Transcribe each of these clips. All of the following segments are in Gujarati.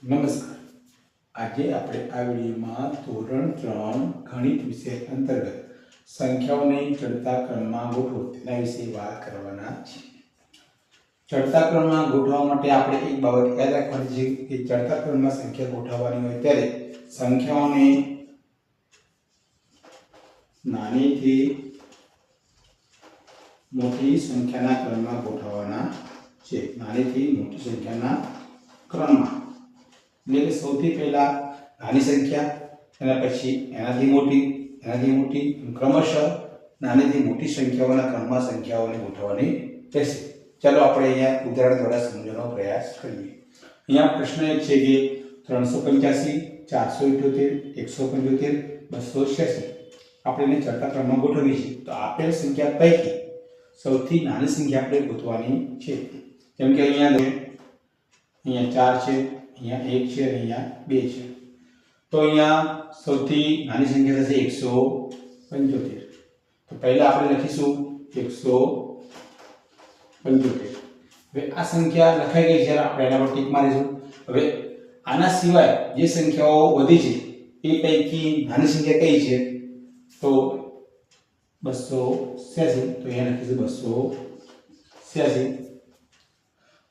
નમસ્કાર. આજે આપણે આ વિડીયોમાં ધોરણ 3 ગણિત વિષય અંતર્ગત સંખ્યાઓને ચડતા ક્રમમાં ગોઠવો તેના વિશે વાત કરવાના છીએ. ચડતા ક્રમમાં ગોઠવવા માટે આપણે એક બાબત યાદ રાખવાની છે કે ચડતા ક્રમમાં સંખ્યા ગોઠવવાની હોય ત્યારે સંખ્યાઓને નાનીથી મોટી સંખ્યાના ક્રમમાં ગોઠવવાના છે. નાનીથી મોટી સંખ્યાના ક્રમમાં એટલે કે સૌથી પહેલા નાની સંખ્યા, એના પછી એનાથી મોટી ક્રમશઃ નાનીથી મોટી સંખ્યાઓના ક્રમમાં સંખ્યાઓને ગોઠવવાની રહેશે. ચાલો આપણે અહીંયા ઉદાહરણ દ્વારા સમજવાનો પ્રયાસ કરીએ. અહીંયા પ્રશ્ન એક છે કે 385, 478, 175, 286 આપણે એને ચડતા ક્રમમાં ગોઠવીએ છીએ. તો આપેલ સંખ્યા પૈકી સૌથી નાની સંખ્યા આપણે ગોતવાની છે. જેમ કે અહીંયા 4 છે, અહીંયા 1 છે અને અહીંયા 2 છે. તો અહીંયા સૌથી નાની સંખ્યા થશે 175. તો પહેલા આપણે લખીશું 175. હવે આ સંખ્યા લખાઈ ગઈ છે, આપણે એના પર ટીક મારીશું. હવે આના સિવાય જે સંખ્યાઓ વધી છે એ પૈકી નાની સંખ્યા કઈ છે? તો 286. તો અહીંયા લખીશું 286.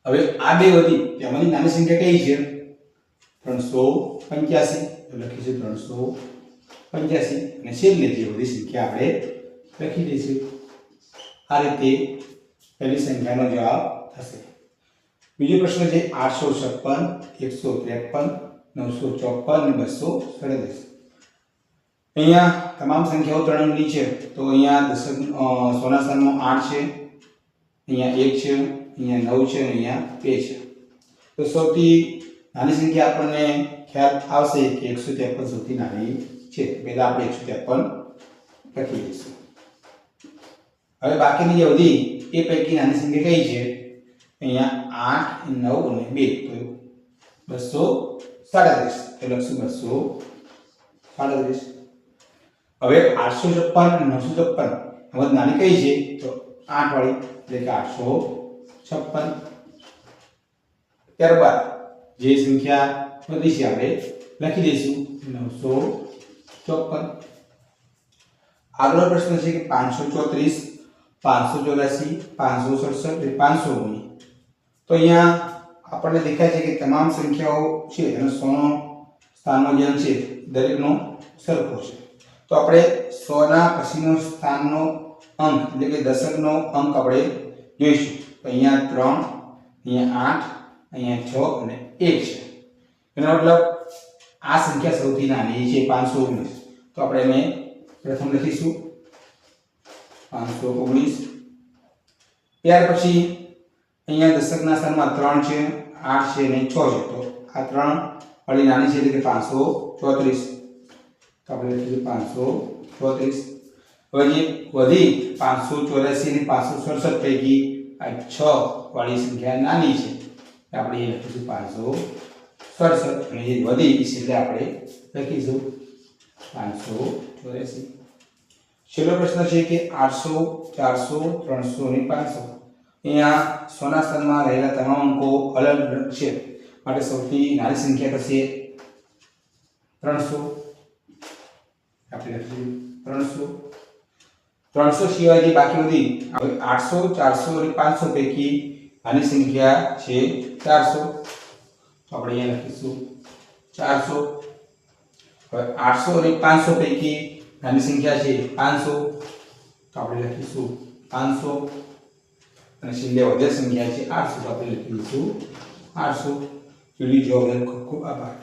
હવે આ બે વધી તેમાંની નાની સંખ્યા કઈ છે? 385. તો લખીશું 385 અને છેલ્લે જે બધી સંખ્યા આપણે લખી દઈશું. આ રીતે પહેલી સંખ્યાનો જવાબ થશે. બીજો પ્રશ્ન છે 856, 153, 954 અને 237. અહીંયા તમામ સંખ્યાઓ ત્રણની છે. તો અહીંયા સોના સ્થાનમાં 8 છે, અહીંયા 1 છે, અહીંયા 9 છે અને અહીંયા 2 છે. તો સૌથી નાની સંખ્યા આપણને ખ્યાલ આવશે કે 153 સૌથી નાની છે. પહેલા આપણે 153 લખી દઈશું. હવે બાકીની જે વધી એ પૈકી નાની સંખ્યા કઈ છે? અહીંયા 8, 9 અને 2. તો 237. તો લખશું 237. હવે 856 અને 956 હવે નાની કઈ છે? તો 8 વાળી, એટલે કે 856. ત્યારબાદ જે સંખ્યા વધી છે આપણે લખી દઈશું 954. આગળનો પ્રશ્ન છે કે 534, 584, 567 અને 519. તો અહીંયા આપણને દેખાય છે કે તમામ સંખ્યાઓ છે એનો 100નો સ્થાનનો જે અંક છે દરેકનો સરખો છે. તો આપણે 100ના પછીનો સ્થાનનો અંક એટલે કે દશકનો અંક આપણે જોઈશું. તો અહીંયા 3, અહીંયા 8, અહીંયા 6 અને 1 છે. એનો મતલબ આ સંખ્યા સૌથી નાની છે 519. તો આપણે એને પ્રથમ લખીશું 519. ત્યાર પછી અહીંયા દશકના સ્થાનમાં 3 છે, 8 છે અને 6 છે. તો આ 3 વાળી નાની છે એટલે કે 534. તો આપણે લખીશું 534. હવે જે વધી 584 અને 567 પૈકી આ 6 વાળી સંખ્યા નાની છે. આપણે એ લખીશું 567 અને જે વધી એટલે આપણે લખીશું 584. છેલ્લો પ્રશ્ન છે કે 800, 400, 300 અને 500. અહીંયા સોના સ્થાનમાં રહેલા તમામ અંકો અલગ અલગ છે, માટે સૌથી નાની સંખ્યા થશે 300. આપણે લખીશું 300. 300 સિવાય જે બાકી વધી 800, 400 અને 500 પૈકી નાની સંખ્યા છે 400. તો આપણે અહીંયા લખીશું 400. હવે 800 અને 500 પૈકી નાની સંખ્યા છે 500. તો આપણે લખીશું 500 અને છેલ્લે વધેલ સંખ્યા છે 800. તો આપણે લખી દઈશું 800. વિડિયો જોવા બદલ ખૂબ ખૂબ આભાર.